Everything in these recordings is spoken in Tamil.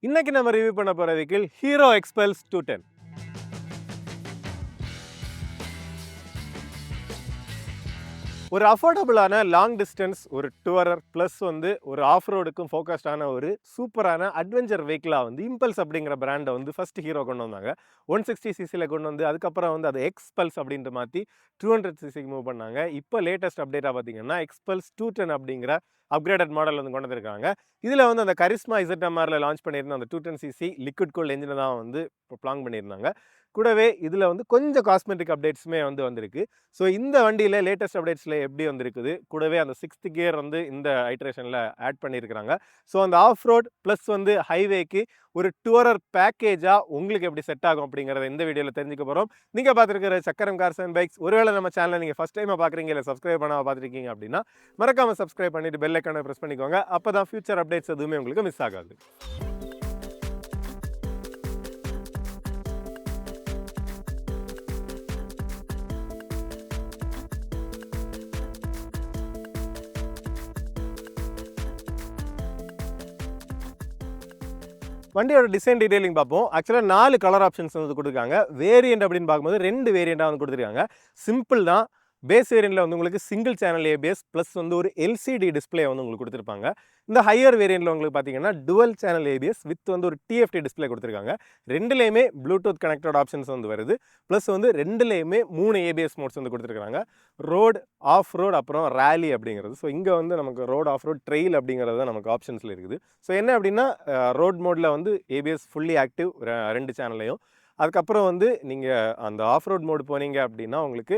இன்னைக்கு நம்ம ரிவ்யூ பண்ண போற வெஹிக்கிள் ஹீரோ எக்ஸ்பல்ஸ் 210. ஒரு அஃபோர்டபுளான லாங் டிஸ்டன்ஸ் ஒரு டூரர் ப்ளஸ் ஒரு ஆஃப் ரோடுக்கும் ஃபோக்கஸ்டான ஒரு சூப்பரான அட்வென்ச்சர் வெஹிக்கிளாக இம்பல்ஸ் அப்படிங்கிற பிராண்டை ஃபர்ஸ்ட் ஹீரோ கொண்டு வந்தாங்க. 160cc கொண்டு அது அதை எக்ஸ்பல்ஸ் அப்படின்ற மாற்றி 200cc மூவ் பண்ணாங்க. இப்போ லேட்டஸ்ட் அப்டேட்டாக பார்த்தீங்கன்னா எக்ஸ்பல்ஸ் 210 அப்படிங்கிற அப்கிரேடட் மாடல் கொண்டு வந்திருக்காங்க. இதில் அந்த கரிஸ்மா ZMRல லான்ச் பண்ணியிருந்த அந்த 210cc லிக்விட் கூல்ட் என்ஜினை தான் இப்போ பிளான் பண்ணியிருந்தாங்க. கூடவே இதில் கொஞ்சம் காஸ்மெட்டிக் அப்டேட்ஸுமே வந்திருக்கு. ஸோ இந்த வண்டியில் லேட்டஸ்ட் அப்டேட்ஸில் எப்படி வந்திருக்குது, கூடவே அந்த 6th கியர் இந்த ஐட்ரேஷனில் ஆட் பண்ணியிருக்கிறாங்க. ஸோ அந்த ஆஃப் ரோட் ப்ளஸ் ஹைவேக்கு ஒரு டூரர் பேக்கேஜாக உங்களுக்கு எப்படி செட் ஆகும் அப்படிங்கிறத இந்த வீடியோவில் தெரிஞ்சுக்க போகிறோம். நீங்கள் பார்த்துருக்கிற சக்கரம் கார்ஸ் அண்ட் பைக்ஸ், ஒருவேளை நம்ம சேனலை நீங்கள் ஃபஸ்ட் டைமாக பார்க்குறீங்க இல்லை சப்ஸ்கிரைப் பண்ணாமல் பார்த்துருக்கீங்க அப்படின்னா மறக்காமல் சப்ஸ்கிரைப் பண்ணிவிட்டு பெல் ஐக்கானை ப்ரெஸ் பண்ணிக்கோங்க. அப்போ தான் ஃபியூச்சர் அப்டேட்ஸ் எதுவுமே உங்களுக்கு மிஸ் ஆகாது. வண்டியோட டிசைன் டீடைலிங் பார்ப்போம். ஆக்சுவலாக 4 கலர் ஆப்ஷன்ஸ் கொடுத்துருக்காங்க. வேரியன்ட் அப்படின்னு பார்க்கும்போது 2 வேரியண்டாக கொடுத்துருக்காங்க. சிம்பிள் தான். பேஸ் வேரியண்ட்டில் உங்களுக்கு சிங்கிள் சேனல் ஏபிஎஸ் ப்ளஸ் ஒரு எல்சிடி டிஸ்பிளே உங்களுக்கு கொடுத்துருப்பாங்க. இந்த ஹையர் வேரியண்ட்டில் உங்களுக்கு பார்த்தீங்கன்னா டுவல் சேனல் ஏபிஎஸ் வித் ஒரு டிஎஃப்டி டிஸ்பிளே கொடுத்துருக்காங்க. ரெண்டுலேயுமே ப்ளூடூத் கனெக்டட் ஆப்ஷன்ஸ் வருது. ப்ளஸ் ரெண்டுலேயுமே 3 ஏபிஎஸ் மோட்ஸ் கொடுத்துருக்காங்க. ரோடு, ஆஃப் ரோடு, அப்புறம் ரேலி அப்படிங்கிறது. ஸோ இங்கே நமக்கு ரோடு, ஆஃப் ரோட், ட்ரெயில் அப்படிங்கிறது தான் நமக்கு ஆப்ஷன்ஸில் இருக்குது. ஸோ என்ன அப்படின்னா ரோட் மோடில் ஏபிஎஸ் ஃபுல்லி ஆக்டிவ் 2 சேனல்லையும். அதுக்கப்புறம் நீங்கள் அந்த ஆஃப் ரோட் மோடு போனீங்க அப்படின்னா உங்களுக்கு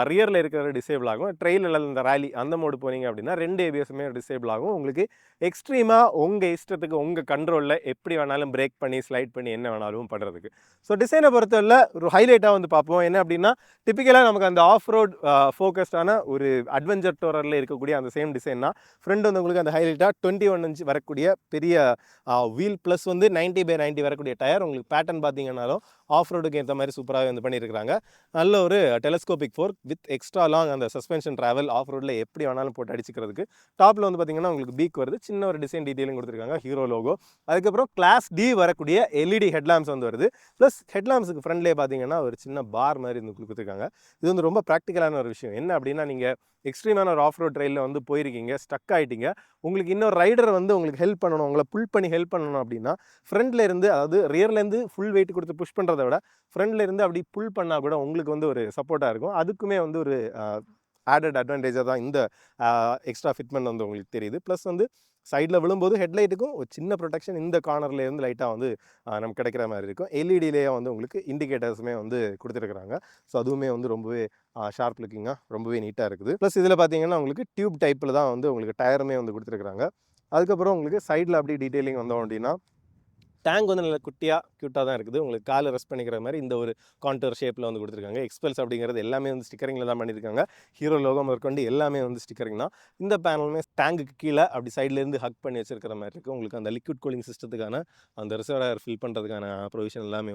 ரியரில் இருக்கிற டிசேபிள் ஆகும். ட்ரெயில் அல்லது இந்த ரேலி அந்த மோடு போனீங்க அப்படின்னா 2 ஏபிஎஸ்ஸுமே டிசேபிள் ஆகும். உங்களுக்கு எக்ஸ்ட்ரீமாக உங்கள் இஷ்டத்துக்கு உங்கள் கண்ட்ரோலில் எப்படி வேணாலும் பிரேக் பண்ணி ஸ்லைட் பண்ணி என்ன வேணாலும் பண்ணுறதுக்கு. ஸோ டிசைனை பொறுத்தவரை ஒரு ஹைலைட்டாக பார்ப்போம். என்ன அப்படின்னா டிப்பிக்கலாக நமக்கு அந்த ஆஃப் ரோட் ஃபோக்கஸ்டான ஒரு அட்வென்ச்சர் டூரரில் இருக்கக்கூடிய அந்த சேம் டிசைன் தான். ஃப்ரண்ட் உங்களுக்கு அந்த ஹைலைட்டாக 21 இன்ச் வரக்கூடிய பெரிய வீல் ப்ளஸ் 90/90 வரக்கூடிய டயர். உங்களுக்கு பேட்டர்ன் பார்த்தீங்கன்னாலும் ஆஃப் ரோடுக்கு ஏற்ற மாதிரி சூப்பராக பண்ணியிருக்கிறாங்க. நல்ல ஒரு telescopic fork with extra long அந்த சஸ்பென்ஷன் ட்ராவல் ஆஃப் ரோடில் எப்படி வேணாலும் போட்டு அடிச்சுக்கிறதுக்கு. டாப்பில் பார்த்தீங்கன்னா உங்களுக்கு பீக் வருது. சின்ன ஒரு டிசைன் டீட்டெயிலும் கொடுத்துருக்காங்க, ஹீரோ லோகோ. அதுக்கப்புறம் கிளாஸ் டி வரக்கூடிய எல்இடி ஹெட்லாம்ப்ஸ் வருது. ப்ளஸ் ஹெட்லாம்ப்ஸுக்கு ஃப்ரண்ட்லேயே பார்த்தீங்கன்னா ஒரு சின்ன பார் மாதிரி கொடுத்துருக்காங்க. இது ரொம்ப ப்ராக்டிக்கலான ஒரு விஷயம். என்ன அப்படின்னா நீங்கள் எக்ஸ்ட்ரீமான ஒரு ஆஃப் ரோட் ட்ரெயிலில் போயிருக்கீங்க, ஸ்டக் ஆகிட்டீங்க, உங்களுக்கு இன்னொரு ரைடர் உங்களுக்கு ஹெல்ப் பண்ணணும், உங்களை புல் பண்ணி ஹெல்ப் பண்ணணும் அப்படின்னா ஃப்ரண்ட்ல இருந்து, அதாவது ரியர்லேருந்து ஃபுல் வெயிட் கொடுத்து புஷ் பண்ணுறதை விட ஃப்ரண்ட்ல இருந்து அப்படி புல் பண்ணால் கூட உங்களுக்கு ஒரு சப்போர்ட்டாக இருக்கும். அதுக்குமே ஒரு ஆடட் அட்வான்டேஜாக தான் இந்த எக்ஸ்ட்ரா ஃபிட்மெண்ட் உங்களுக்கு தெரியுது. ப்ளஸ் சைடில் விழும்போது ஹெட்லைட்டுக்கும் ஒரு சின்ன ப்ரொடெக்ஷன் இந்த கார்னர்லேருந்து லைட்டாக நமக்கு கிடைக்கிற மாதிரி இருக்கும். எல்இடிலேயே உங்களுக்கு இண்டிகேட்டர்ஸுமே கொடுத்துருக்குறாங்க. ஸோ அதுவுமே ரொம்பவே ஷார்ப் லுக்கிங்காக ரொம்பவே நீட்டாக இருக்குது. ப்ளஸ் இதில் பார்த்தீங்கன்னா உங்களுக்கு டியூப் டைப்பில் தான் உங்களுக்கு டயருமே கொடுத்துருக்குறாங்க. அதுக்கப்புறம் உங்களுக்கு சைடில் அப்படி டீட்டெயிலிங் வந்தோம் அப்படின்னா டேங்க் நல்ல குட்டியாக க்யூட்டாக தான் இருக்குது. உங்களுக்கு காலை ரெஸ்ட் பண்ணிக்கிற மாதிரி இந்த ஒரு கான்டர் ஷேப்பில் கொடுத்துருக்காங்க. எக்ஸ்பல்ஸ் அப்படிங்கிறது எல்லாமே ஸ்டிக்கரிங்கில் தான் பண்ணியிருக்காங்க. ஹீரோ லோகோ முதற்கொண்டு எல்லாமே ஸ்டிக்கரிங் தான். இந்த பேனலுமே டேங்குக்கு கீழே அப்படி சைட்லேருந்து ஹக் பண்ணி வச்சிருக்கிற மாதிரி இருக்குது. உங்களுக்கு அந்த லிக்விட் கூலிங் சிஸ்டத்துக்கான அந்த ரிசர்வாயர் ஃபில் பண்ணுறதுக்கான ப்ரொவிஷன் எல்லாமே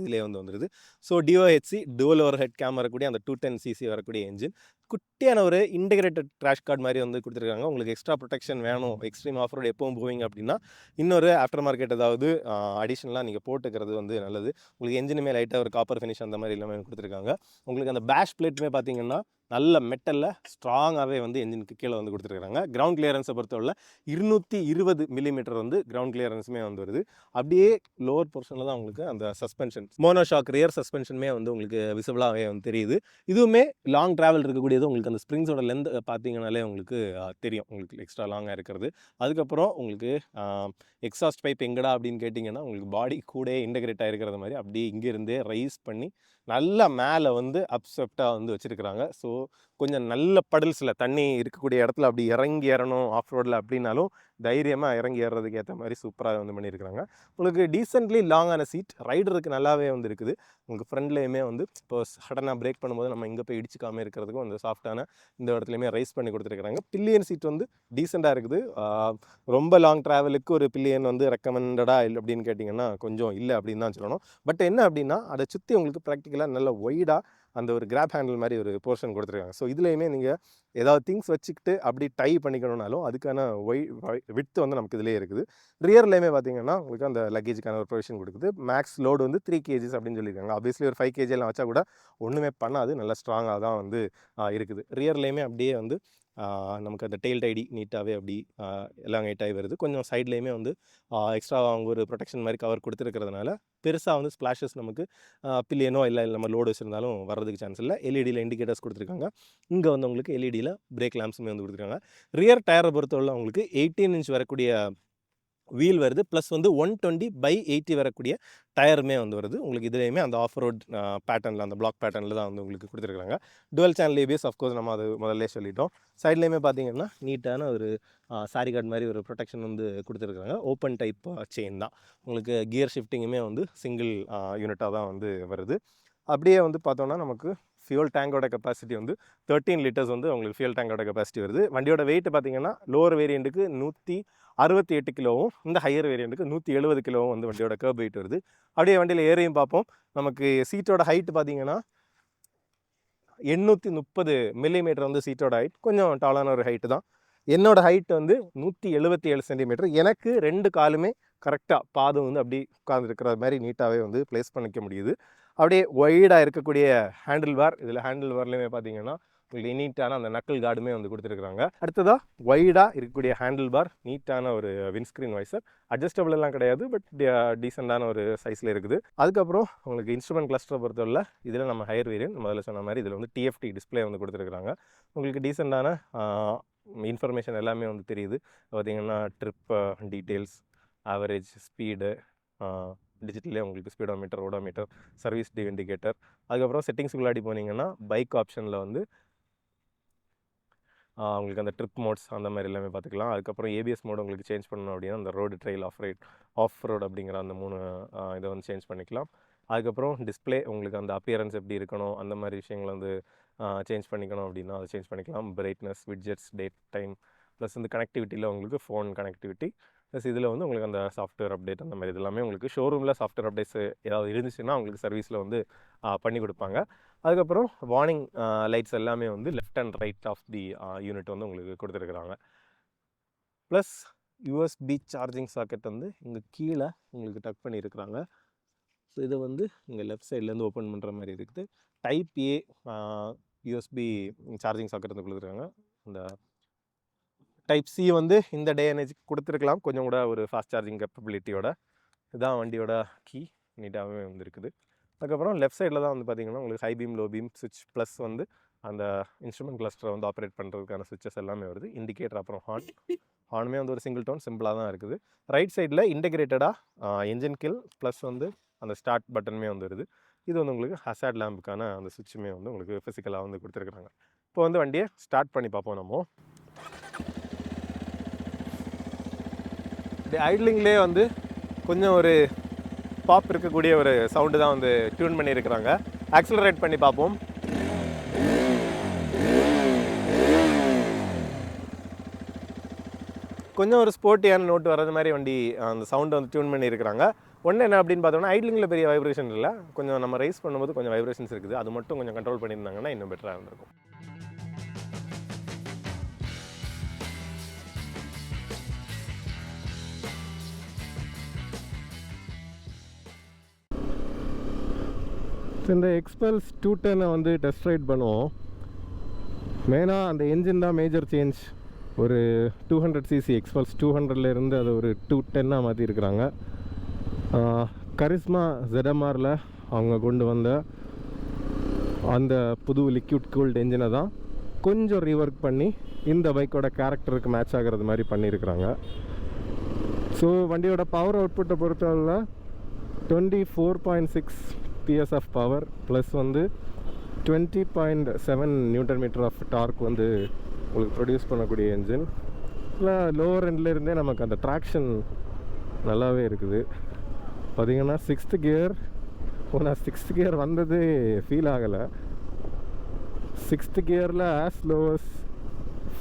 இதிலே வந்துருது. So DOHC dual overhead cam வரக்கூடிய அந்த 210cc வரக்கூடிய என்ஜின், குட்டியான ஒரு இன்டெகிரேட்டட் கிராஷ் கார்டு மாதிரி கொடுத்துருக்காங்க. உங்களுக்கு எக்ஸ்ட்ரா ப்ரொடெக்ஷன் வேணும், எக்ஸ்ட்ரீம் ஆஃப் ரோடு எப்பவும் போவீங்க அப்படின்னா இன்னொரு ஆஃப்டர் மார்க்கெட் ஏதாவது அடிஷனலாக நீங்கள் போட்டுக்கிறது நல்லது. உங்களுக்கு என்ஜினுமே லைட்டாக ஒரு காப்பர் ஃபினிஷ் அந்த மாதிரி எல்லாமே கொடுத்துருக்காங்க. உங்களுக்கு அந்த பேஷ் பிளேட்டுமே பார்த்தீங்கன்னா நல்ல மெட்டலில் ஸ்ட்ராங்காகவே என்ஜினுக்கு கீழே கொடுத்துருக்காங்க. கிரவுண்ட் கிளியரன்ஸை பொறுத்தவரை 220 மில்லிமீட்டர் கிரவுண்ட் கிளியரன்ஸுமே வருது. அப்படியே லோவர் போர்ஷனில் தான் உங்களுக்கு அந்த சஸ்பென்ஷன் மோனோஷாக் ரியர் சஸ்பென்ஷனுமே உங்களுக்கு விசிபிளாகவே தெரியுது. இதுவுமே லாங் ட்ராவல் இருக்கக்கூடியது. உங்களுக்கு அந்த ஸ்ப்ரிங்ஸோட லென்த் பார்த்தீங்கன்னாலே உங்களுக்கு தெரியும், உங்களுக்கு எக்ஸ்ட்ரா லாங்காக இருக்கிறது. அதுக்கப்புறம் உங்களுக்கு எக்ஸாஸ்ட் பைப் எங்கடா அப்படின்னு கேட்டிங்கன்னா உங்களுக்கு பாடி கூட இன்டெகிரேட் ஆகிருக்கிறது மாதிரி அப்படியே இங்கேருந்தே ரைஸ் பண்ணி நல்லா மேலே அப்செப்டாக வச்சுருக்கிறாங்க. ஸோ கொஞ்சம் நல்ல படல்ஸில் தண்ணி இருக்கக்கூடிய இடத்துல அப்படி இறங்கி ஏறணும் ஆஃப் ரோடில் அப்படின்னாலும் தைரியமாக இறங்கி ஏறுறதுக்கு ஏற்ற மாதிரி சூப்பராக பண்ணியிருக்கிறாங்க. உங்களுக்கு டீசென்ட்லி லாங்கான சீட் ரைடருக்கு நல்லாவே இருக்குது. உங்களுக்கு ஃப்ரண்ட்லேயுமே இப்போ சடனாக பிரேக் பண்ணும்போது நம்ம இங்கே போய் இடிச்சிக்காமல் இருக்கிறதுக்கும் அந்த சாஃப்டான இந்த இடத்துலையுமே ரைஸ் பண்ணி கொடுத்துருக்குறாங்க. பில்லியன் சீட் டீசெண்டாக இருக்குது. ரொம்ப லாங் ட்ராவலுக்கு ஒரு பில்லியன் ரெக்கமெண்டடா இல்லை அப்படின்னு கேட்டிங்கன்னா கொஞ்சம் இல்லை அப்படின்னு தான் சொல்லணும். பட் என்ன அப்படின்னா அதை சுற்றி உங்களுக்கு ப்ராக்டிக்கலாக நல்ல ஒய்டாக அந்த ஒரு கிராப் ஹேண்டில் மாதிரி ஒரு போர்ஷன் கொடுத்துருக்காங்க. ஸோ இதுலேயுமே நீங்கள் ஏதாவது திங்ஸ் வச்சுக்கிட்டு அப்படி டை பண்ணிக்கணும்னாலும் அதுக்கான விட்த் வந்து நமக்கு இதிலே இருக்குது. ரியர்லேயுமே பார்த்தீங்கன்னா உங்களுக்கு அந்த லக்கேஜுக்கான ஒரு ப்ரொவிஷன் கொடுக்குது. மேக்ஸ் லோடு வந்து 3 kgs அப்படின்னு சொல்லியிருக்காங்க. ஆப்வியஸ்லி ஒரு 5 kg எல்லாம் வச்சா கூட ஒன்றுமே பண்ணாது, நல்லா ஸ்ட்ராங்காக தான் வந்து இருக்குது. ரியர்லேயுமே அப்படியே வந்து நமக்கு அந்த டெயில் டைடி நீட்டாகவே அப்படி எல்லாம் நீட்டாகி வருது. கொஞ்சம் சைட்லேயுமே வந்து எக்ஸ்ட்ரா அவங்க ஒரு ப்ரொடெக்ஷன் மாதிரி கவர் கொடுத்துருக்கிறதுனால பெருசாக வந்து ஸ்ப்ளாஷஸ் நமக்கு பில்லியனோ இல்லை நம்ம லோடு வச்சுருந்தாலும் வர்றதுக்கு சான்ஸ் இல்லை. எல்இடியில் இண்டிகேட்டர்ஸ் கொடுத்துருக்காங்க. இங்கே வந்து உங்களுக்கு எல்இடியில் பிரேக் லேம்ப்ஸுமே வந்து கொடுத்துருக்காங்க. ரியர் டயரை பொறுத்தவரை உங்களுக்கு 18 inch வரக்கூடிய வீல் வருது. ப்ளஸ் வந்து 120/80 வரக்கூடிய டயருமே வந்து வருது. உங்களுக்கு இதுலேயுமே அந்த ஆஃப் ரோட் பேட்டர்னில் அந்த பிளாக் பேட்டர்னில் தான் வந்து உங்களுக்கு கொடுத்துருக்காங்க. டுவெல் சேனல் ஏபிஎஸ் அஃப்கோர்ஸ் நம்ம அது முதல்ல சொல்லிட்டோம். சைட்லேயுமே பார்த்தீங்கன்னா நீட்டான ஒரு சாரி கார்டு மாதிரி ஒரு ப்ரொடெக்ஷன் வந்து கொடுத்துருக்காங்க. ஓப்பன் டைப் செயின் தான். உங்களுக்கு கியர் ஷிஃப்டிங்குமே வந்து சிங்கிள் யூனிட்டாக தான் வந்து வருது. அப்படியே வந்து பார்த்தோன்னா நமக்கு ஃபியூல் டேங்கோட கெப்பாசிட்டி வந்து 13 liters வந்து உங்களுக்கு ஃபியூல் டேங்கோட கெப்பாசிட்டி வருது. வண்டியோட வெயிட் பார்த்தீங்கன்னா லோவர் வேரியண்ட்டுக்கு 168 கிலோவும், இந்த ஹையர் வேரியண்ட்டுக்கு 170 கிலோவும் வந்து வண்டியோட கர்ப் வெயிட் வருது. அப்படியே வண்டியில் ஏறியும் பார்ப்போம். நமக்கு சீட்டோட ஹைட் பார்த்தீங்கன்னா 830 மில்லிமீட்டர் வந்து சீட்டோட ஹைட். கொஞ்சம் டாலான ஒரு ஹைட்டு தான். என்னோட ஹைட் வந்து 177 சென்டிமீட்டர். எனக்கு 2 காலுமே கரெக்டாக பாதம் வந்து அப்படி உட்கார்ந்துருக்கிற மாதிரி நீட்டாகவே வந்து ப்ளேஸ் பண்ணிக்க முடியுது. அப்படியே ஒய்டாக இருக்கக்கூடிய ஹேண்டில் பார். இதில் ஹேண்டில் பார்லேயுமே பார்த்தீங்கன்னா உங்களுக்கு நீட்டான அந்த நக்கல் கார்டுமே வந்து கொடுத்துருக்குறாங்க. அடுத்ததாக ஒய்டாக இருக்கக்கூடிய ஹேண்டில் பார், நீட்டான ஒரு விண்ட்ஸ்க்ரீன் வைசர். அட்ஜஸ்டபிள் எல்லாம் கிடையாது, பட் டீசெண்டான ஒரு சைஸில் இருக்குது. அதுக்கப்புறம் உங்களுக்கு இன்ஸ்ட்ருமெண்ட் கிளஸ்டரை பொறுத்தவரை இதில் நம்ம ஹையர் வேரியன்ட் முதல்ல சொன்ன மாதிரி இதில் வந்து டிஎஃப்டி டிஸ்பிளே வந்து கொடுத்துருக்குறாங்க. உங்களுக்கு டீசெண்டான இன்ஃபர்மேஷன் எல்லாமே வந்து தெரியுது. பார்த்திங்கன்னா ட்ரிப் டீட்டெயில்ஸ், ஆவரேஜ் ஸ்பீடு, டிஜிட்டலே உங்களுக்கு ஸ்பீடோமீட்டர், ஓடோமீட்டர், சர்வீஸ் இண்டிகேட்டர். அதுக்கப்புறம் செட்டிங்ஸுக்குள்ளாடி போனீங்கன்னா பைக் ஆப்ஷனில் வந்து உங்களுக்கு அந்த ட்ரிப் மோட்ஸ் அந்த மாதிரி எல்லாமே பார்த்துக்கலாம். அதுக்கப்புறம் ஏபிஎஸ் மோட் உங்களுக்கு சேஞ்ச் பண்ணணும் அப்படின்னா அந்த ரோடு ட்ரெயில் ஆஃப் ரோடு அப்படிங்கிற அந்த 3 இதை வந்து சேஞ்ச் பண்ணிக்கலாம். அதுக்கப்புறம் டிஸ்பிளே உங்களுக்கு அந்த அப்பியரன்ஸ் எப்படி இருக்கணும் அந்த மாதிரி விஷயங்களை வந்து சேஞ்ச் பண்ணிக்கணும் அப்படின்னா அதை சேஞ்ச் பண்ணிக்கலாம். Brightness, widgets, date time, plus வந்து கனெக்டிவிட்டியில் உங்களுக்கு ஃபோன் கனெக்டிவிட்டி, ப்ளஸ் இதில் வந்து உங்களுக்கு அந்த சாஃப்ட்வேர் அப்டேட் அந்த மாதிரி இதெல்லாமே உங்களுக்கு ஷோரூமில் சாஃப்ட்வேர் அப்டேட்ஸ் ஏதாவது இருந்துச்சுன்னா உங்களுக்கு சர்வீஸில் வந்து பண்ணி கொடுப்பாங்க. அதுக்கப்புறம் வார்னிங் லைட்ஸ் எல்லாமே வந்து left and right of the unit வந்து உங்களுக்கு கொடுத்துருக்குறாங்க. ப்ளஸ் யூஎஸ்பி சார்ஜிங் சாக்கெட் வந்து இங்கே கீழே உங்களுக்கு டக் பண்ணியிருக்கிறாங்க. ஸோ இதை வந்து இங்கே லெஃப்ட் சைட்லேருந்து ஓப்பன் பண்ணுற மாதிரி இருக்குது. Type A USB charging socket வந்து கொடுத்துருக்காங்க. இந்த டைப் சி வந்து இந்த டே அண்ட் ஏஜ் கொடுத்துருக்கலாம், கொஞ்சம் கூட ஒரு ஃபாஸ்ட் சார்ஜிங் கேப்பபிலிட்டியோட. இதுதான் வண்டியோட கீ, நீட்டாகவே வந்து இருக்குது. அதுக்கப்புறம் லெஃப்ட் சைடில் தான் வந்து பார்த்திங்கன்னா உங்களுக்கு ஹை பீம், லோ பீம் சுவிட்ச், ப்ளஸ் வந்து அந்த இன்ஸ்ட்ருமெண்ட் கிளஸ்டரை வந்து ஆப்ரேட் பண்ணுறதுக்கான சுவிட்சஸ் எல்லாமே வருது. இண்டிகேட்டர், அப்புறம் ஹார்னுமே வந்து ஒரு சிங்கிள் டோன் சிம்பிளாக தான் இருக்குது. ரைட் சைடில் இன்டெகிரேட்டடாக என்ஜின் கில் ப்ளஸ் வந்து அந்த ஸ்டார்ட் பட்டனுமே வந்து வருது. இது வந்து உங்களுக்கு ஹசார்ட் லேம்புக்கான அந்த சுவிட்சுமே வந்து உங்களுக்கு ஃபிசிக்கலாக வந்து கொடுத்துருக்குறாங்க. இப்போ வந்து வண்டியை ஸ்டார்ட் பண்ணி பார்ப்போம். நம்ம ஐட்லிங்லேயே வந்து கொஞ்சம் ஒரு பாப் இருக்கக்கூடிய ஒரு சவுண்டு தான் வந்து டியூன் பண்ணியிருக்கிறாங்க. ஆக்சிலரேட் பண்ணி பார்ப்போம். கொஞ்சம் ஒரு ஸ்போர்ட்டியான நோட்டு வர்றது மாதிரி வண்டி அந்த சவுண்டை வந்து டியூன் பண்ணியிருக்கிறாங்க. ஒன்று என்ன அப்படின்னு பார்த்தோம்னா ஐட்லிங்கில் பெரிய வைப்ரேஷன் இல்லை, கொஞ்சம் நம்ம ரைஸ் பண்ணும்போது கொஞ்சம் வைப்ரேஷன்ஸ் இருக்குது. அது மட்டும் கொஞ்சம் கண்ட்ரோல் பண்ணியிருந்தாங்கன்னா இன்னும் பெட்டராக இருந்திருக்கும். இந்த எக்ஸ்பல்ஸ் 210 வந்து டெஸ்ட் ரைட் பண்ணுவோம். மெயினாக அந்த என்ஜின் தான் மேஜர் சேஞ்ச். ஒரு 200cc எக்ஸ்பல்ஸ் 200லேருந்து அது ஒரு 210 மாற்றிருக்கிறாங்க. கரிஸ்மா ZMRல அவங்க கொண்டு வந்த அந்த புது லிக்விட் கூல்டு என்ஜினை தான் கொஞ்சம் ரீவொர்க் பண்ணி இந்த பைக்கோட கேரக்டருக்கு மேட்ச் ஆகிறது மாதிரி பண்ணியிருக்கிறாங்க. ஸோ வண்டியோட பவர் அவுட்புட்டை பொறுத்தவரை 24.6 PS ஆஃப் பவர், ப்ளஸ் வந்து 20.7 Nm ஆஃப் டார்க் வந்து உங்களுக்கு ப்ரொடியூஸ் பண்ணக்கூடிய என்ஜின். இல்லை லோவர் எண்ட்லேருந்தே நமக்கு அந்த ட்ராக்ஷன் நல்லாவே இருக்குது. பார்த்திங்கன்னா 6th கியர், நான் 6th கியர் வந்தது ஃபீல் ஆகலை. 6th கியரில் ஆஸ் லோவஸ்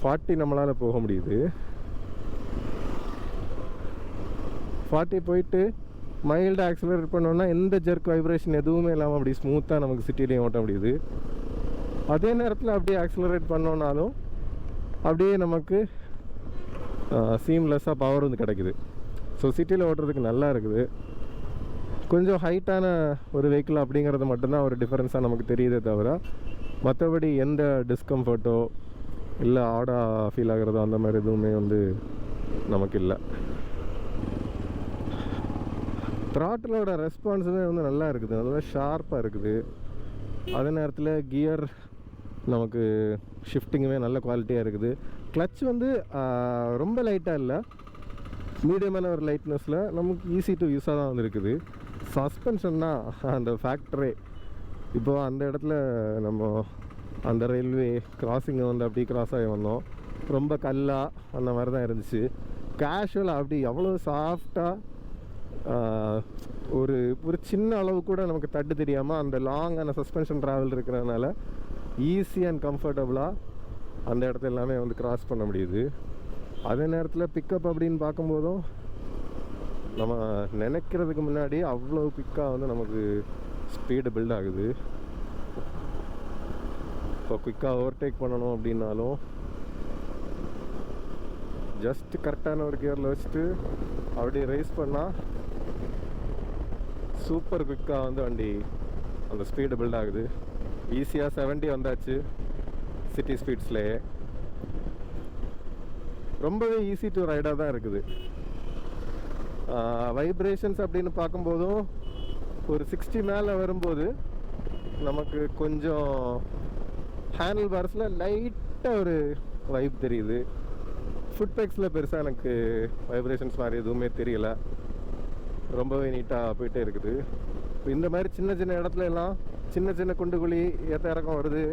40 நம்மளால் போக முடியுது. 40 போயிட்டு மைல்டாக ஆக்சிலரேட் பண்ணோன்னா எந்த ஜெர்க் வைப்ரேஷன் எதுவுமே இல்லாமல் அப்படி ஸ்மூத்தாக நமக்கு சிட்டிலையும் ஓட்ட முடியுது. அதே நேரத்தில் அப்படியே ஆக்சிலரேட் பண்ணோன்னாலும் அப்படியே நமக்கு சீம்லெஸ்ஸாக பவர் வந்து கிடைக்குது. ஸோ சிட்டியில் ஓட்டுறதுக்கு நல்லா இருக்குது. கொஞ்சம் ஹைட்டான ஒரு வெஹிக்கிள் அப்படிங்கிறது மட்டும்தான் ஒரு டிஃப்ரென்ஸாக நமக்கு தெரியுதே தவிர மற்றபடி எந்த டிஸ்கம்ஃபர்ட்டோ இல்லை ஆடாக ஃபீல் ஆகிறதோ அந்த மாதிரி எதுவுமே வந்து நமக்கு இல்லை. த்ராட்டிலோட ரெஸ்பான்ஸுமே வந்து நல்லா இருக்குது, நல்லா ஷார்ப்பாக இருக்குது. அதே நேரத்தில் கியர் நமக்கு ஷிஃப்டிங்குமே நல்ல குவாலிட்டியாக இருக்குது. கிளச் வந்து ரொம்ப லைட்டாக இல்லை, மீடியமான ஒரு லைட்னஸில் நமக்கு ஈஸி டு யூஸாக தான் வந்து இருக்குது. சஸ்பென்ஷன் தான் அந்த ஃபேக்டரே. இப்போது அந்த இடத்துல நம்ம அந்த ரயில்வே கிராசிங்கை வந்து அப்படி கிராஸ் ஆகி வந்தோம். ரொம்ப கல்லாக அந்த மாதிரி தான் இருந்துச்சு. கேஷுவலாக அப்படி எவ்வளோ சாஃப்டாக ஒரு ஒரு சின்ன அளவு கூட நமக்கு தட்டு தெரியாமல் அந்த லாங்கான சஸ்பென்ஷன் ட்ராவல் இருக்கிறதுனால ஈஸி அண்ட் கம்ஃபர்டபுளாக அந்த இடத்த எல்லாமே வந்து கிராஸ் பண்ண முடியுது. அதே நேரத்தில் பிக்கப் அப்படின்னு பார்க்கும்போதும் நம்ம நினைக்கிறதுக்கு முன்னாடி அவ்வளோ பிக்காக வந்து நமக்கு ஸ்பீடு பில்ட் ஆகுது. இப்போ குயிக்காக ஓவர்டேக் பண்ணணும் அப்படின்னாலும் ஜஸ்ட் கரெக்டான ஒரு கியரில் வச்சுட்டு அப்படியே ரைஸ் பண்ணால் சூப்பர் குயிக்காக வந்து வண்டி அந்த ஸ்பீடு பில்ட் ஆகுது. ஈஸியாக 70 வந்தாச்சு சிட்டி ஸ்பீட்ஸ்லேயே. ரொம்பவே ஈஸி டு ரைடாக தான் இருக்குது. வைப்ரேஷன்ஸ் அப்படின்னு பார்க்கும்போதும் ஒரு 60 மேலே வரும்போது நமக்கு கொஞ்சம் ஹேண்டில் பார்ஸில் லைட்டாக ஒரு வைப் தெரியுது. ஃபுட் பேக்ஸில் பெருசாக எனக்கு வைப்ரேஷன்ஸ் மாதிரி எதுவுமே தெரியல, ரொம்பவே நீட்டாக போயிட்டே இருக்குது. இந்த மாதிரி சின்ன சின்ன இடத்துல எல்லாம் சின்ன சின்ன குண்டு குழி ஏற்ற இறக்கம் வருது,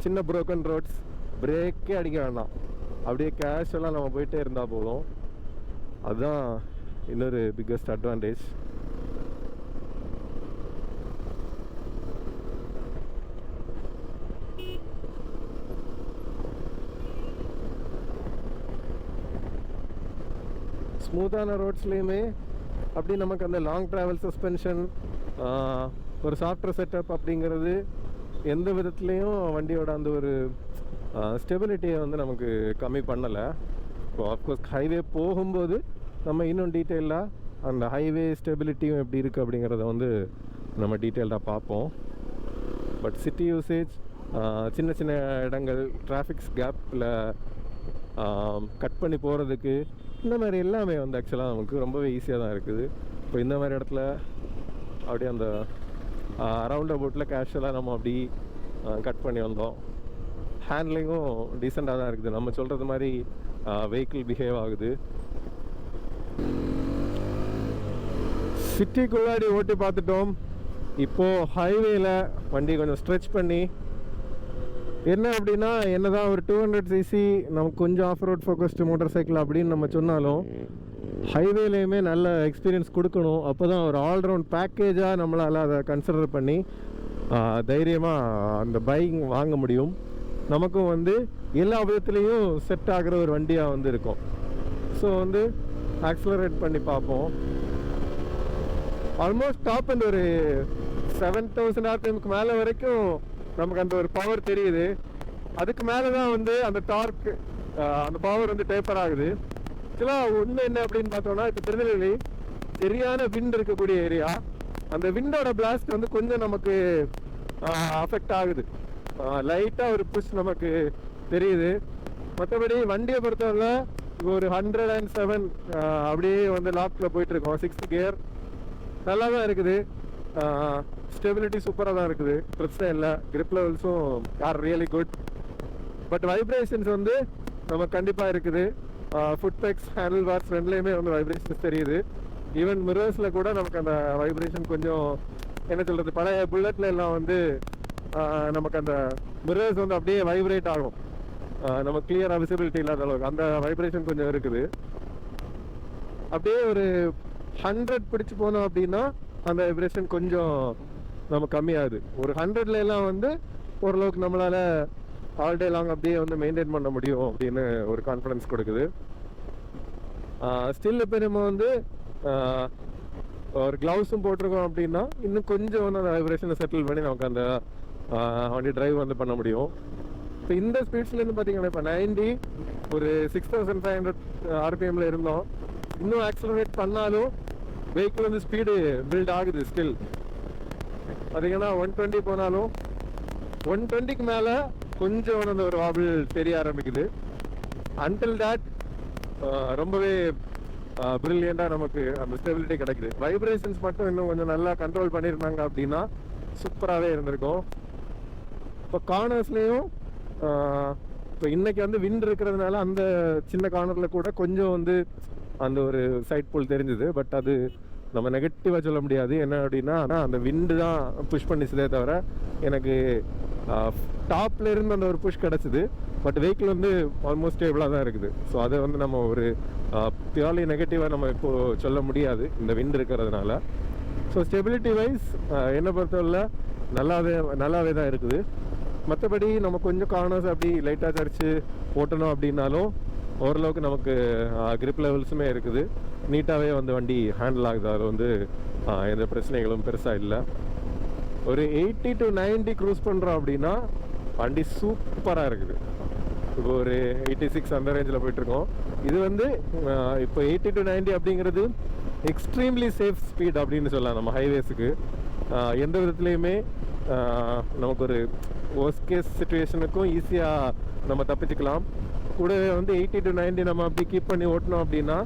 சின்ன ப்ரோக்கன் ரோட்ஸ், பிரேக்கே அடிக்க வேண்டாம், அப்படியே கேஷுவலாக நம்ம போயிட்டே இருந்தால் போதும். அதுதான் இன்னொரு பிக்கஸ்ட் அட்வான்டேஜ். ஸ்மூத்தான ரோட்ஸ்லேயுமே அப்படி நமக்கு அந்த லாங் ட்ராவல் சஸ்பென்ஷன், ஒரு சாஃப்ட்வேர் செட்டப் அப்படிங்கிறது எந்த விதத்துலேயும் வண்டியோட அந்த ஒரு ஸ்டெபிலிட்டியை வந்து நமக்கு கம்மி பண்ணலை. இப்போ ஆஃப்கோர்ஸ் ஹைவே போகும்போது நம்ம இன்னும் டீட்டெயிலாக அந்த ஹைவே ஸ்டெபிலிட்டியும் எப்படி இருக்குது அப்படிங்கிறத வந்து நம்ம டீட்டெயில்டாக பார்ப்போம். பட் சிட்டி யூசேஜ், சின்ன சின்ன இடங்கள், டிராஃபிக்ஸ் கேப்பில் கட் பண்ணி போகிறதுக்கு, இந்த மாதிரி எல்லாமே வந்து ஆக்சுவலாக நமக்கு ரொம்பவே ஈஸியாக தான் இருக்குது. இப்போ இந்த மாதிரி இடத்துல அப்படியே அந்த ரவுண்ட் அபவுட்டில் கேஷுவலாக நம்ம அப்படி கட் பண்ணி வந்தோம். ஹேண்ட்லிங்கும் டீசெண்டாக தான் இருக்குது, நம்ம சொல்கிறது மாதிரி வெஹிக்கிள் பிஹேவ் ஆகுது. சிட்டிக்குள்ளாடி ஓட்டி பார்த்துட்டோம். இப்போது ஹைவேல வண்டி கொஞ்சம் ஸ்ட்ரெச் பண்ணி, என்ன அப்படின்னா என்னதான் ஒரு 200cc நமக்கு கொஞ்சம் off road focused motorcycle அப்படின்னு நம்ம சொன்னாலும் ஹைவேலையுமே நல்ல எக்ஸ்பீரியன்ஸ் கொடுக்கணும். அப்போ தான் ஒரு ஆல்ரவுண்ட் பேக்கேஜாக நம்மளால் அதை கன்சிடர் பண்ணி தைரியமாக அந்த பைக் வாங்க முடியும். நமக்கும் வந்து எல்லா விதத்துலேயும் செட் ஆகிற ஒரு வண்டியாக வந்து இருக்கும். ஸோ வந்து ஆக்சிலரேட் பண்ணி பார்ப்போம். ஆல்மோஸ்ட் டாப் அண்ட் ஒரு 7000 RPMக்கு மேலே வரைக்கும் நமக்கு அந்த ஒரு பவர் தெரியுது. அதுக்கு மேலே தான் வந்து அந்த டார்க், அந்த பவர் வந்து டேப்பர் ஆகுது. ஆக்சுவலாக ஒன்று என்ன அப்படின்னு பார்த்தோம்னா, இப்போ திருநெல்வேலி சரியான விண்ட் இருக்கக்கூடிய ஏரியா. அந்த விண்டோட பிளாஸ்ட் வந்து கொஞ்சம் நமக்கு அஃபெக்ட் ஆகுது. லைட்டாக ஒரு புஷ் நமக்கு தெரியுது. மற்றபடி வண்டியை பொறுத்தவரை ஒரு 107 அப்படியே வந்து லாக்கில் போயிட்டுருக்கோம். 6th கியர் நல்லா தான் இருக்குது. ஸ்டெபிலிட்டி சூப்பராக தான் இருக்குது, பிரச்சனை இல்லை. கிரிப் லெவல்ஸும் are really good. But vibrations வந்து நமக்கு கண்டிப்பாக இருக்குது. ஃபுட் பேக்ஸ், ஹேண்டில் பார்ஸ் ரெண்டுலேயுமே வந்து வைப்ரேஷன்ஸ் தெரியுது. ஈவன் மிரர்ஸில் கூட நமக்கு அந்த வைப்ரேஷன் கொஞ்சம் என்ன சொல்கிறது, பழைய புல்லட்டில் எல்லாம் வந்து நமக்கு அந்த மிரர்ஸ் வந்து அப்படியே வைப்ரேட் ஆகும், நம்ம கிளியராக விசிபிலிட்டி இல்லாத அளவுக்கு அந்த வைப்ரேஷன் கொஞ்சம் இருக்குது. அப்படியே ஒரு 100 பிடிச்சி போனோம் அப்படின்னா அந்த வைப்ரேஷன் கொஞ்சம் நம்ம கம்மியாகுது. ஒரு 100ல எல்லாம் வந்து ஓரளவுக்கு நம்மளால் ஆல் டே லாங் அப்படியே வந்து மெயின்டைன் பண்ண முடியும் அப்படின்னு ஒரு கான்ஃபிடன்ஸ் கொடுக்குது. ஸ்டில் இப்போ நம்ம வந்து ஒரு க்ளவுஸும் போட்டிருக்கோம் அப்படின்னா இன்னும் கொஞ்சம் வந்து அந்த வைப்ரேஷனை செட்டில் பண்ணி நமக்கு அந்த வண்டி டிரைவ் வந்து பண்ண முடியும். இப்போ இந்த ஸ்பீட்ஸ்லேருந்து பார்த்தீங்கன்னா இப்போ 90 ஒரு 6500 ஆர்பிஎம்மில் இருந்தோம். இன்னும் ஆக்சலரேட் பண்ணாலும் வெஹிக்கிள் வந்து ஸ்பீடு பில்ட் ஆகுது. ஸ்டில் பார்த்தீங்கன்னா 120 போனாலும் 120க்கு மேலே கொஞ்சம் அந்த ஒரு வாபிள் தெரிய ஆரம்பிக்குது. அன்டில் தட் ரொம்பவே ப்ரில்லியண்டாக நமக்கு அந்த ஸ்டெபிலிட்டி கிடைக்குது. வைப்ரேஷன்ஸ் மட்டும் இன்னும் கொஞ்சம் நல்லா கண்ட்ரோல் பண்ணியிருந்தாங்க அப்படின்னா சூப்பராகவே இருந்திருக்கும். இப்போ கார்னர்ஸ்லேயும் இப்போ இன்னைக்கு வந்து விண்ட் இருக்கிறதுனால அந்த சின்ன கார்னரில் கூட கொஞ்சம் வந்து அந்த ஒரு சைட் புல் தெரிஞ்சுது. பட் அது நம்ம நெகட்டிவாக சொல்ல முடியாது. என்ன அப்படின்னா அந்த விண்டு தான் புஷ் பண்ணிச்சதே தவிர எனக்கு டாப்ல இருந்து அந்த ஒரு புஷ் கிடச்சிது. பட் வெஹிக்கிள் வந்து ஆல்மோஸ்ட் ஸ்டேபிளாக தான் இருக்குது. ஸோ அதை வந்து நம்ம ஒரு பியூர்லி நெகட்டிவாக நம்ம இப்போது சொல்ல முடியாது இந்த விண்ட் இருக்கிறதுனால. ஸோ ஸ்டெபிலிட்டி வைஸ் என்னை பொறுத்தவரை நல்லாவே தான் இருக்குது. மற்றபடி நம்ம கொஞ்சம் கார்னர்ஸ் அப்படி லைட்டாக தடிச்சு ஓட்டணும் அப்படின்னாலும் ஓரளவுக்கு நமக்கு கிரிப் லெவல்ஸுமே இருக்குது. நீட்டாகவே வந்து வண்டி ஹேண்டில் ஆகுது. அதில் வந்து எந்த பிரச்சனைகளும் பெருசாக இல்லை. ஒரு 80 to 90 க்ரூஸ் பண்ணுறோம் அப்படின்னா வண்டி சூப்பராக இருக்குது. இப்போ ஒரு 86 அந்த ரேஞ்சில் போயிட்டுருக்கோம். இது வந்து இப்போ 80 to 90 அப்படிங்கிறது எக்ஸ்ட்ரீம்லி சேஃப் ஸ்பீட் அப்படின்னு சொல்லலாம். நம்ம ஹைவேஸுக்கு எந்த விதத்துலேயுமே நமக்கு ஒரு ஒர்ஸ்ட் கேஸ் சிச்சுவேஷனுக்கும் ஈஸியாக நம்ம தப்பிச்சுக்கலாம். கூடவே வந்து 80 to 90 நம்ம அப்படி கீப் பண்ணி ஓட்டணும் அப்படின்னா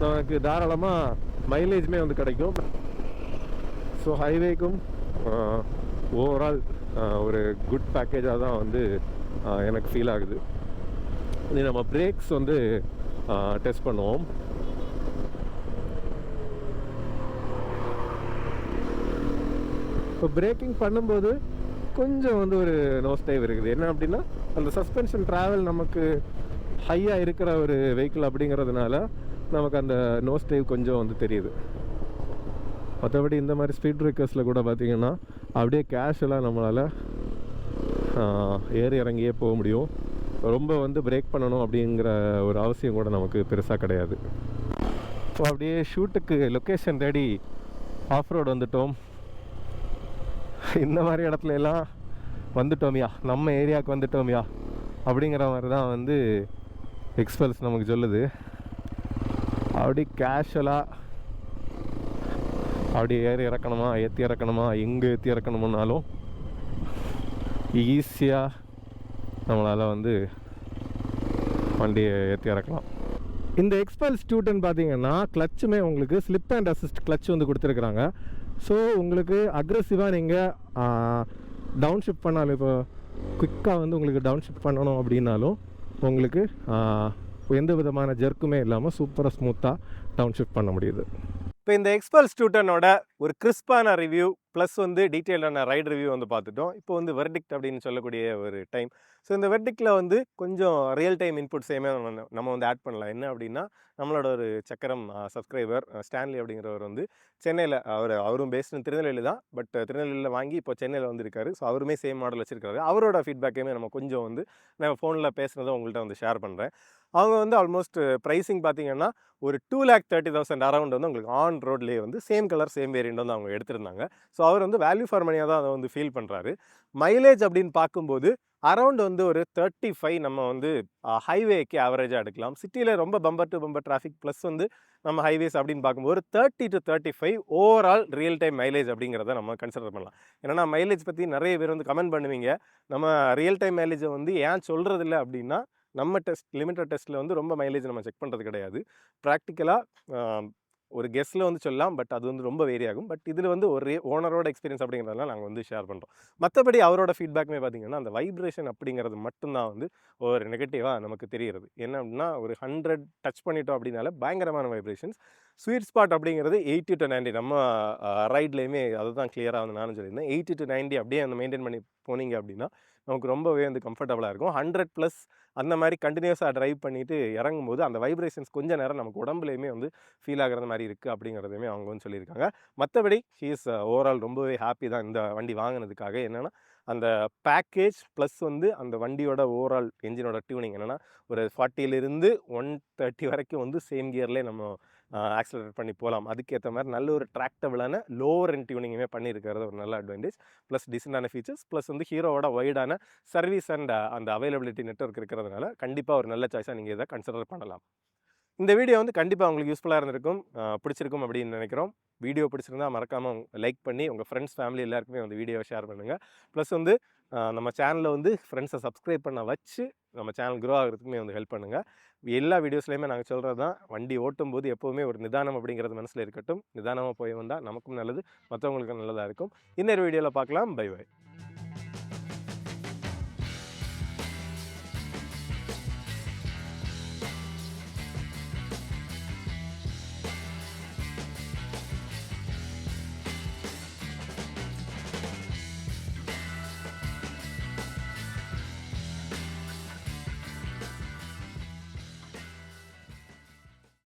நமக்கு தாராளமாக மைலேஜுமே வந்து கிடைக்கும். ஸோ ஹைவேக்கும் ஓவரால் ஒரு குட் பேக்கேஜாக தான் வந்து எனக்கு ஃபீல் ஆகுது. இது நம்ம பிரேக்ஸ் வந்து டெஸ்ட் பண்ணுவோம். இப்போ பிரேக்கிங் பண்ணும்போது கொஞ்சம் வந்து ஒரு நோஸ் டைவ் இருக்குது. என்ன அப்படின்னா அந்த சஸ்பென்ஷன் ட்ராவல் நமக்கு ஹையாக இருக்கிற ஒரு வெஹிக்கிள் அப்படிங்கிறதுனால நமக்கு அந்த நோஸ் டைவ் கொஞ்சம் வந்து தெரியுது. மற்றபடி இந்த மாதிரி ஸ்பீட் பிரேக்கர்ஸில் கூட பார்த்திங்கன்னா அப்படியே கேஷுவலாக நம்மளால் ஏறி இறங்கியே போக முடியும். ரொம்ப வந்து பிரேக் பண்ணணும் அப்படிங்கிற ஒரு அவசியம் கூட நமக்கு பெருசாக கிடையாது. ஸோ அப்படியே ஷூட்டுக்கு லொக்கேஷன் தேடி ஆஃப் ரோடு வந்துட்டோம். இந்த மாதிரி இடத்துல எல்லாம் வந்துட்டோமியா, நம்ம ஏரியாவுக்கு வந்துட்டோமியா அப்படிங்கிற மாதிரி தான் வந்து எக்ஸ்பல்ஸ் நமக்கு சொல்லுது. அப்படி கேஷுவலாக அப்படி ஏறி இறக்கணுமா, ஏற்றி இறக்கணுமா, எங்கே ஏற்றி இறக்கணுமுன்னாலும் ஈஸியாக நம்மளால் வந்து வண்டியை ஏற்றி இறக்கலாம். இந்த எக்ஸ்பல்ஸ் 210 பார்த்தீங்கன்னா கிளச்சுமே உங்களுக்கு ஸ்லிப் அண்ட் அசிஸ்ட் கிளச் வந்து கொடுத்துருக்குறாங்க. ஸோ உங்களுக்கு அக்ரெசிவாக நீங்கள் டவுன் ஷிஃப்ட் பண்ணாலும், இப்போ குயிக்காக வந்து உங்களுக்கு டவுன் ஷிஃப்ட் பண்ணணும் அப்படின்னாலும் உங்களுக்கு எந்த விதமான ஜெர்க்குமே இல்லாமல் சூப்பராக ஸ்மூத்தாக டவுன் ஷிஃப்ட் பண்ண முடியுது. இப்போ இந்த எக்ஸ்பல்ஸ் 210ஓட ஒரு கிறிஸ்பான ரிவ்யூ ப்ளஸ் வந்து டீட்டெயிலான ரைட் ரிவ்யூ வந்து பார்த்துட்டோம். இப்போ வந்து வெர்டிக்ட் அப்படின்னு சொல்லக்கூடிய ஒரு டைம். ஸோ இந்த வெர்டிக்டில் வந்து கொஞ்சம் ரியல் டைம் இன்புட்ஸையுமே நம்ம வந்து ஆட் பண்ணலாம். என்ன அப்படின்னா நம்மளோட ஒரு சக்கரம் சப்ஸ்கிரைபர் ஸ்டான்லி அப்படிங்கிறவர் வந்து சென்னையில் அவரும் பேஸ்டு திருநெல்வேலி தான். பட் திருநெல்வேலியில் வாங்கி இப்போ சென்னையில் வந்து இருக்காரு. ஸோ அவருமே சேம் மாடல் வச்சிருக்காரு. அவரோட ஃபீட்பேக்கையுமே நம்ம கொஞ்சம் வந்து நான் ஃபோனில் பேசுனதை உங்கள்கிட்ட வந்து ஷேர் பண்ணுறேன். அவங்க வந்து ஆல்மோஸ்ட் ப்ரைஸிங் பார்த்தீங்கன்னா ஒரு 2,30,000 அரௌண்ட் வந்து உங்களுக்கு ஆன் ரோட்லேயே வந்து சேம் கலர் சேம் வேரியண்ட் வந்து அவங்க எடுத்திருந்தாங்க. ஸோ அவர் வந்து வேல்யூ ஃபார் மணியாக தான் அதை வந்து ஃபீல் பண்ணுறாரு. மைலேஜ் அப்படின்னு பார்க்கும்போது அரௌண்ட் வந்து ஒரு 35 நம்ம வந்து ஹைவேக்கு ஆவரேஜாக எடுக்கலாம். சிட்டியில் ரொம்ப bumper to bumper traffic plus வந்து நம்ம ஹைவேஸ் அப்படின்னு பார்க்கும்போது 30 to 35 overall real time mileage அப்படிங்கிறத நம்ம கன்சிடர் பண்ணலாம். ஏன்னா மைலேஜ் பற்றி நிறைய பேர் வந்து கமெண்ட் பண்ணுவீங்க. நம்ம ரியல் டைம் மைலேஜை வந்து ஏன் சொல்கிறதில்ல அப்படின்னா நம்ம லிமிட்டட் டெஸ்ட்டில் வந்து ரொம்ப மைலேஜ் நம்ம செக் பண்ணுறது கிடையாது. ப்ராக்டிக்கலாக ஒரு கெஸ்ஸில் வந்து சொல்லலாம். பட் அது வந்து ரொம்ப வேரி ஆகும். பட் இதில் வந்து ஒரு ஓனரோட எக்ஸ்பீரியன்ஸ் அப்படிங்கிறதுனால நாங்கள் வந்து ஷேர் பண்ணுறோம். மற்றபடி அவரோட ஃபீட்பேக்குமே பார்த்திங்கன்னா அந்த வைப்ரேஷன் அப்படிங்கிறது மட்டும்தான் வந்து ஒரு நெகட்டிவாக நமக்கு தெரிகிறது. என்ன அப்படின்னா ஒரு 100 டச் பண்ணிட்டோம் அப்படின்னால பயங்கரமான வைப்ரேஷன்ஸ். ஸ்வீட் ஸ்பாட் அப்படிங்கிறது 80 to 90 நம்ம ரைட்லேயுமே அதை தான் கிளியராக வந்து நானும் சொல்லியிருந்தேன். 80 to 90 அப்படியே அந்த மெயின்டைன் பண்ணி போனீங்க அப்படின்னா நமக்கு ரொம்பவே வந்து கம்ஃபர்டபுளாக இருக்கும். 100+ அந்த மாதிரி கண்டினியூஸாக ட்ரைவ் பண்ணிவிட்டு இறங்கும்போது அந்த வைப்ரேஷன்ஸ் கொஞ்சம் நேரம் நமக்கு உடம்புலையுமே வந்து ஃபீல் ஆகிறது மாதிரி இருக்குது அப்படிங்கிறதையுமே அவங்க வந்து சொல்லியிருக்காங்க. மற்றபடி ஹீஸ் ஓவரால் ரொம்பவே ஹாப்பி தான் இந்த வண்டி வாங்கினதுக்காக. என்னென்னா அந்த பேக்கேஜ் ப்ளஸ் வந்து அந்த வண்டியோட ஓவரால் என்ஜினோட டியூனிங் என்னென்னா ஒரு 40லேருந்து 130 வரைக்கும் வந்து சேம் கியர்லேயே நம்ம ஆக்ஸலரேட் பண்ணி போகலாம். அதுக்கேற்ற மாதிரி நல்ல ஒரு ட்ராக்டபிளான லோவர் எண்ட் டியூனிங்குமே பண்ணியிருக்கிறது ஒரு நல்ல அட்வான்டேஜ். ப்ளஸ் டீசெண்டான ஃபீச்சர்ஸ், ப்ளஸ் வந்து ஹீரோவோட வைடான சர்வீஸ் அண்ட் அந்த அவைலபிலிட்டி நெட்வொர்க் இருக்கிறதுனால கண்டிப்பாக ஒரு நல்ல சாய்ஸாக நீங்கள் இதை கன்சிடர் பண்ணலாம். இந்த வீடியோ வந்து கண்டிப்பாக உங்களுக்கு யூஸ்ஃபுல்லாக இருந்திருக்கும், பிடிச்சிருக்கும் அப்படின்னு நினைக்கிறோம். வீடியோ பிடிச்சிருந்தா மறக்காமல் லைக் பண்ணி உங்கள் ஃப்ரெண்ட்ஸ் ஃபேமிலி எல்லாருக்குமே வந்து வீடியோவை ஷேர் பண்ணுங்கள். ப்ளஸ் வந்து நம்ம சேனலில் வந்து ஃப்ரெண்ட்ஸை சப்ஸ்கிரைப் பண்ண வச்சு நம்ம சேனல் க்ரோ ஆகிறதுக்குமே வந்து ஹெல்ப் பண்ணுங்கள். எல்லா வீடியோஸ்லையுமே நாங்கள் சொல்கிறது தான், வண்டி ஓட்டும் போது எப்போவுமே ஒரு நிதானம் அப்படிங்கிறது மனசில் இருக்கட்டும். நிதானமாக போய் வந்தால் நமக்கும் நல்லது, மற்றவங்களுக்கும் நல்லதாக இருக்கும். இன்னொரு வீடியோவில் பார்க்கலாம். Bye by.